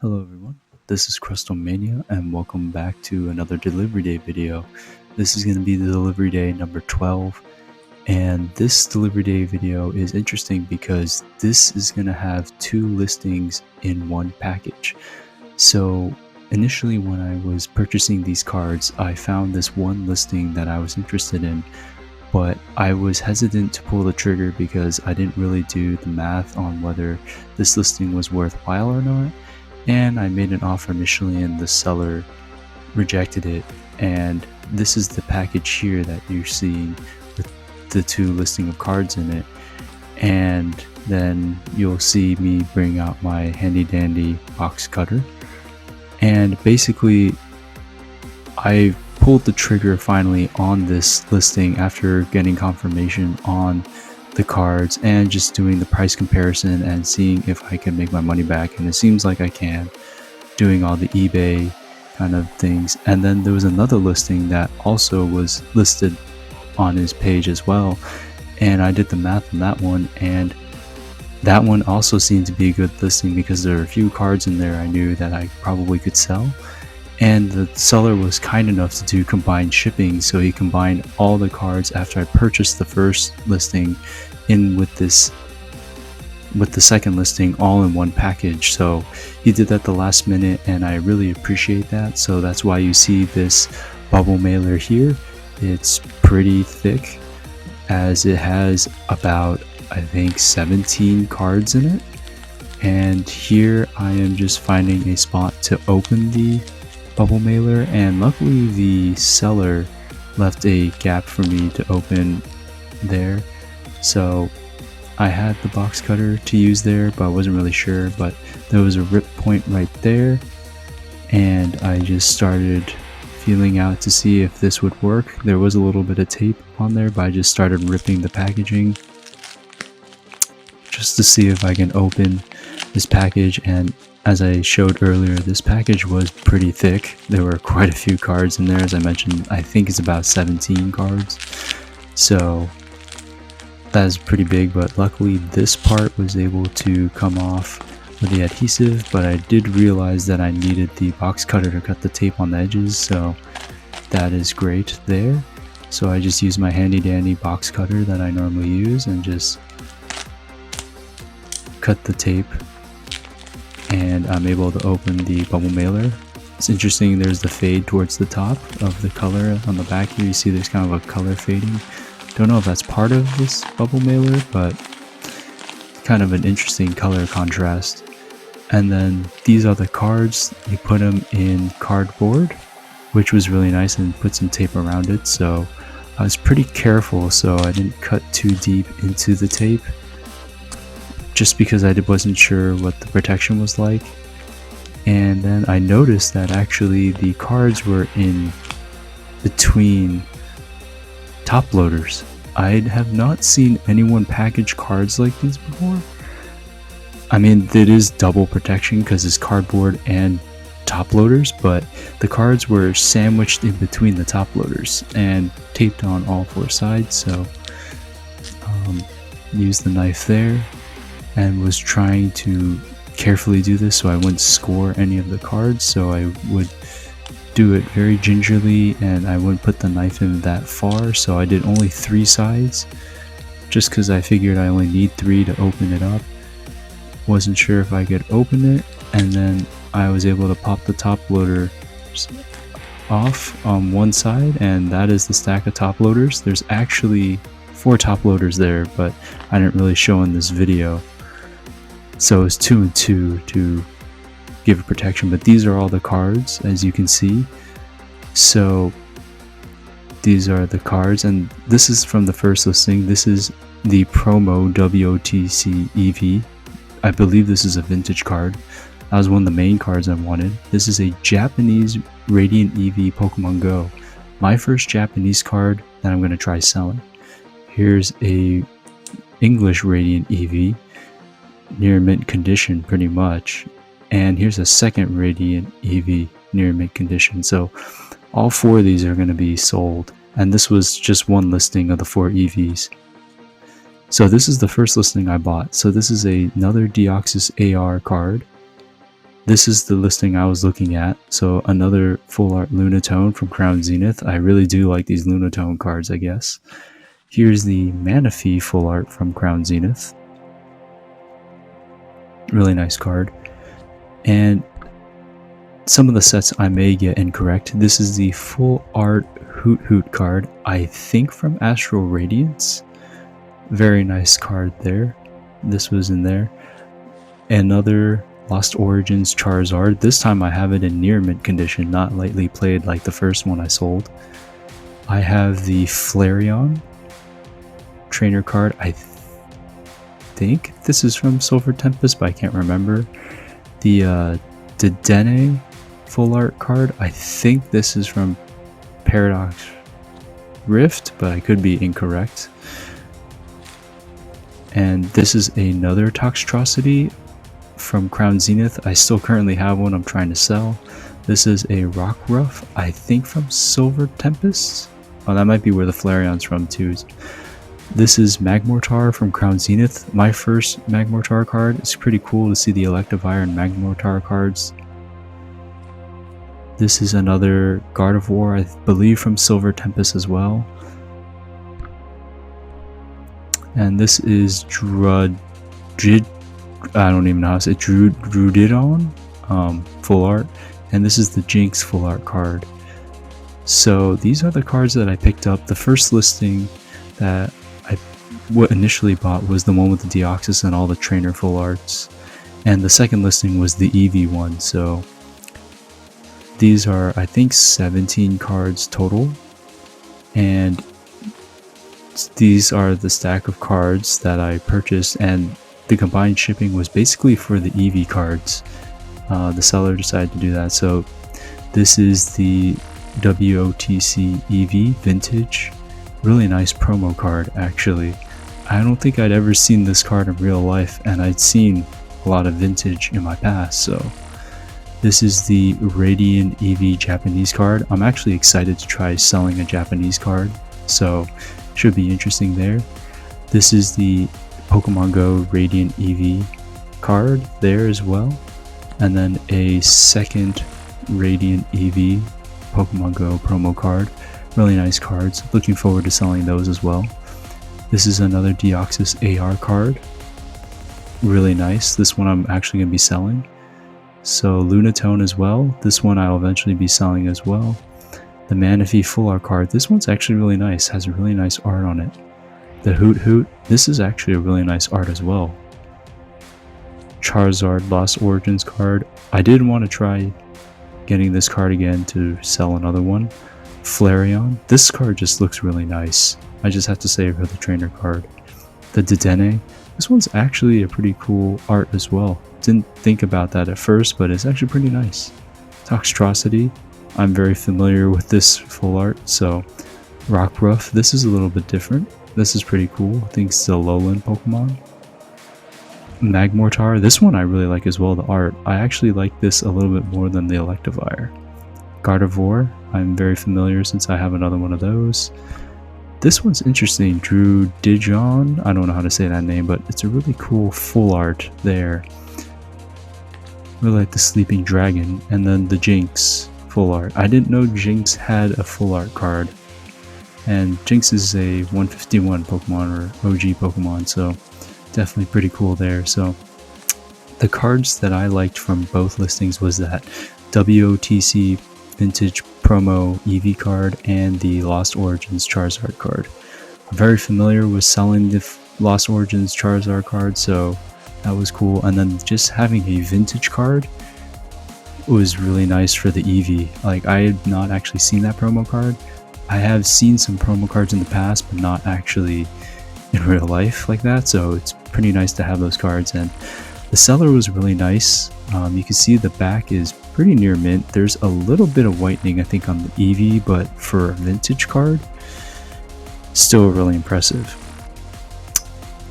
Hello everyone, this is Crustlemania and welcome back to another delivery day video. This is going to be the delivery day number 12, and this delivery day video is interesting because this is going to have two listings in one package. So initially when I was purchasing these cards, I found this one listing that I was interested in, but I was hesitant to pull the trigger because I didn't really do the math on whether this listing was worthwhile or not. And I made an offer initially and the seller rejected it, and this is the package here that you're seeing with the two listing of cards in it. And then you'll see me bring out my handy dandy box cutter, and basically I pulled the trigger finally on this listing after getting confirmation on the cards and just doing the price comparison and seeing if I can make my money back, and it seems like I can, doing all the eBay kind of things. And then there was another listing that also was listed on his page as well, and I did the math on that one, and that one also seemed to be a good listing because there are a few cards in there I knew that I probably could sell. And the seller was kind enough to do combined shipping, so he combined all the cards after I purchased the first listing in with the second listing all in one package. So he did that the last minute, and I really appreciate that. So that's why you see this bubble mailer here. It's pretty thick, as it has about, I think, 17 cards in it. And here I am just finding a spot to open the bubble mailer, and luckily the seller left a gap for me to open there, so I had the box cutter to use there, but I wasn't really sure. But there was a rip point right there, and I just started feeling out to see if this would work. There was a little bit of tape on there, but I just started ripping the packaging just to see if I can open this package. And as I showed earlier, this package was pretty thick. There were quite a few cards in there. As I mentioned, I think it's about 17 cards. So that is pretty big, but luckily this part was able to come off with the adhesive, but I did realize that I needed the box cutter to cut the tape on the edges, so that is great there. So I just used my handy dandy box cutter that I normally use and just cut the tape, and I'm able to open the bubble mailer. It's interesting, there's the fade towards the top of the color on the back here. You see there's kind of a color fading. Don't know if that's part of this bubble mailer, but kind of an interesting color contrast. And then these are the cards. You put them in cardboard, which was really nice, and put some tape around it. So I was pretty careful so I didn't cut too deep into the tape, just because I wasn't sure what the protection was like. And then I noticed that actually the cards were in between top loaders. I have not seen anyone package cards like these before. I mean, it is double protection because it's cardboard and top loaders, but the cards were sandwiched in between the top loaders and taped on all four sides. So used the knife there and was trying to carefully do this so I wouldn't score any of the cards. So I would do it very gingerly, and I wouldn't put the knife in that far. So I did only 3 sides, just because I figured I only need 3 to open it up. Wasn't sure if I could open it, and then I was able to pop the top loader off on one side, and that is the stack of top loaders. There's actually 4 top loaders there, but I didn't really show in this video. So it's 2 and 2 to give it protection, but these are all the cards, as you can see. So these are the cards, and this is from the first listing. This is the promo WOTC Eevee. I believe this is a vintage card. That was one of the main cards I wanted. This is a Japanese Radiant Eevee Pokemon Go. My first Japanese card that I'm going to try selling. Here's a English Radiant Eevee, near mint condition pretty much. And here's a second Radiant Eevee, near mint condition. So all 4 of these are going to be sold, and this was just one listing of the 4 Eevees. So this is the first listing I bought. So this is another Deoxys AR card, This is the listing I was looking at. So another full art Lunatone from Crown Zenith. I really do like these Lunatone cards, I guess. Here's the Manaphy full art from Crown Zenith. Really nice card. And some of the sets I may get incorrect. This is the full art Hoot Hoot card, I think from Astral Radiance. Very nice card there. This was in there. Another Lost Origins Charizard. This time I have it in near mint condition, not lightly played like the first one I sold. I have the Flareon trainer card. I think this is from Silver Tempest, but I can't remember. The Dedenne full art card. I think this is from Paradox Rift, but I could be incorrect. And this is another Toxtricity from Crown Zenith. I still currently have one I'm trying to sell. This is a Rockruff, I think from Silver Tempest. Oh, that might be where the Flareon's from too. This is Magmortar from Crown Zenith. My first Magmortar card. It's pretty cool to see the Electivire and Magmortar cards. This is another Gardevoir, I believe from Silver Tempest as well. And this is I don't even know how to say Drudidon full art. And this is the Jinx full art card. So these are the cards that I picked up. The first listing that I initially bought was the one with the Deoxys and all the trainer full arts. And the second listing was the Eevee one. So these are, I think, 17 cards total. And these are the stack of cards that I purchased, and the combined shipping was basically for the Eevee cards. The seller decided to do that. So this is the WOTC Eevee Vintage. Really nice promo card, actually. I don't think I'd ever seen this card in real life, and I'd seen a lot of vintage in my past. So this is the Radiant Eevee Japanese card. I'm actually excited to try selling a Japanese card, so should be interesting there. This is the Pokemon Go Radiant Eevee card there as well. And then a second Radiant Eevee Pokemon Go promo card. Really nice cards. Looking forward to selling those as well. This is another Deoxys AR card. Really nice. This one I'm actually going to be selling. So Lunatone as well. This one I'll eventually be selling as well. The Manaphy full art card. This one's actually really nice. Has a really nice art on it. The Hoot Hoot. This is actually a really nice art as well. Charizard Lost Origins card. I did want to try getting this card again to sell another one. Flareon. This card just looks really nice. I just have to say for the trainer card. The Dedenne. This one's actually a pretty cool art as well. Didn't think about that at first, but it's actually pretty nice. Toxtricity. I'm very familiar with this full art, so Rockruff. This is a little bit different. This is pretty cool. I think it's the Lowland Pokemon. Magmortar. This one I really like as well, the art. I actually like this a little bit more than the Electivire. Gardevoir. I'm very familiar since I have another one of those. This one's interesting. Drudidon. I don't know how to say that name, but it's a really cool full art there. Really like the Sleeping Dragon. And then the Jinx full art. I didn't know Jinx had a full art card. And Jinx is a 151 Pokemon or OG Pokemon, so definitely pretty cool there. So the cards that I liked from both listings was that WOTC Vintage Promo Eevee card and the Lost Origins Charizard card. I'm very familiar with selling the Lost Origins Charizard card, so that was cool. And then just having a vintage card was really nice for the Eevee. Like, I had not actually seen that promo card. I have seen some promo cards in the past, but not actually in real life like that, so it's pretty nice to have those cards. And the seller was really nice. You can see the back is pretty near mint. There's a little bit of whitening, I think, on the Eevee, but for a vintage card, still really impressive.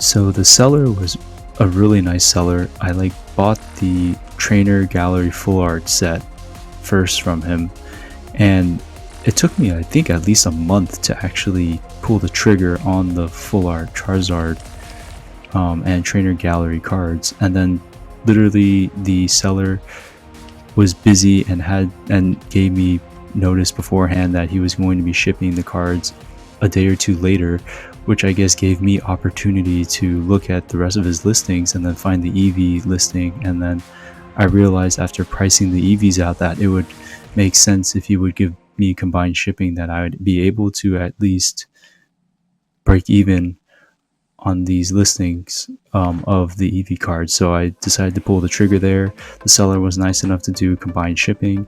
So the seller was a really nice seller. I bought the Trainer Gallery full art set first from him, and it took me, I think, at least a month to actually pull the trigger on the full art Charizard and Trainer Gallery cards. And then literally the seller was busy and gave me notice beforehand that he was going to be shipping the cards a day or two later, which I guess gave me opportunity to look at the rest of his listings and then find the Eevee listing. And then I realized after pricing the Eevees out that it would make sense if he would give me combined shipping, that I would be able to at least break even on these listings of the Eevee cards. So I decided to pull the trigger there. The seller was nice enough to do combined shipping,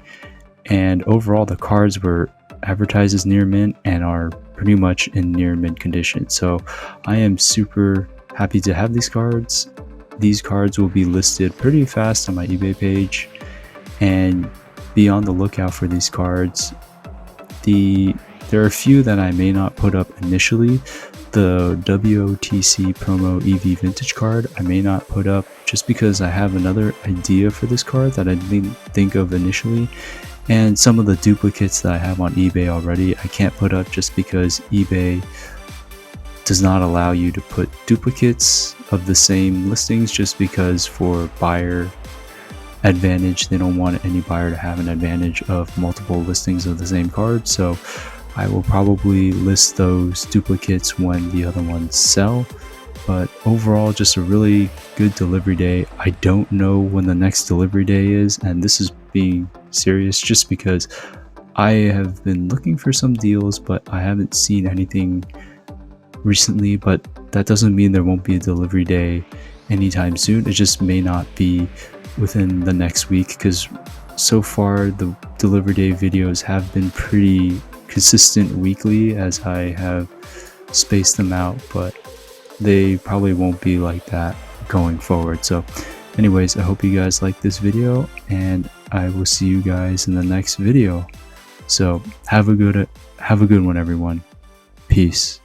and overall the cards were advertised as near mint and are pretty much in near mint condition. So I am super happy to have these cards. These cards will be listed pretty fast on my eBay page, and be on the lookout for these cards. There are a few that I may not put up initially. The WOTC promo Eevee vintage card I may not put up just because I have another idea for this card that I didn't think of initially, and some of the duplicates that I have on eBay already I can't put up just because eBay does not allow you to put duplicates of the same listings, just because for buyer advantage, they don't want any buyer to have an advantage of multiple listings of the same card. So I will probably list those duplicates when the other ones sell. But overall, just a really good delivery day. I don't know when the next delivery day is, and this is being serious just because I have been looking for some deals, but I haven't seen anything recently. But that doesn't mean there won't be a delivery day anytime soon. It just may not be within the next week, because so far the delivery day videos have been pretty consistent weekly as I have spaced them out, but they probably won't be like that going forward. So anyways, I hope you guys like this video, and I will see you guys in the next video. So have a good one, everyone. Peace.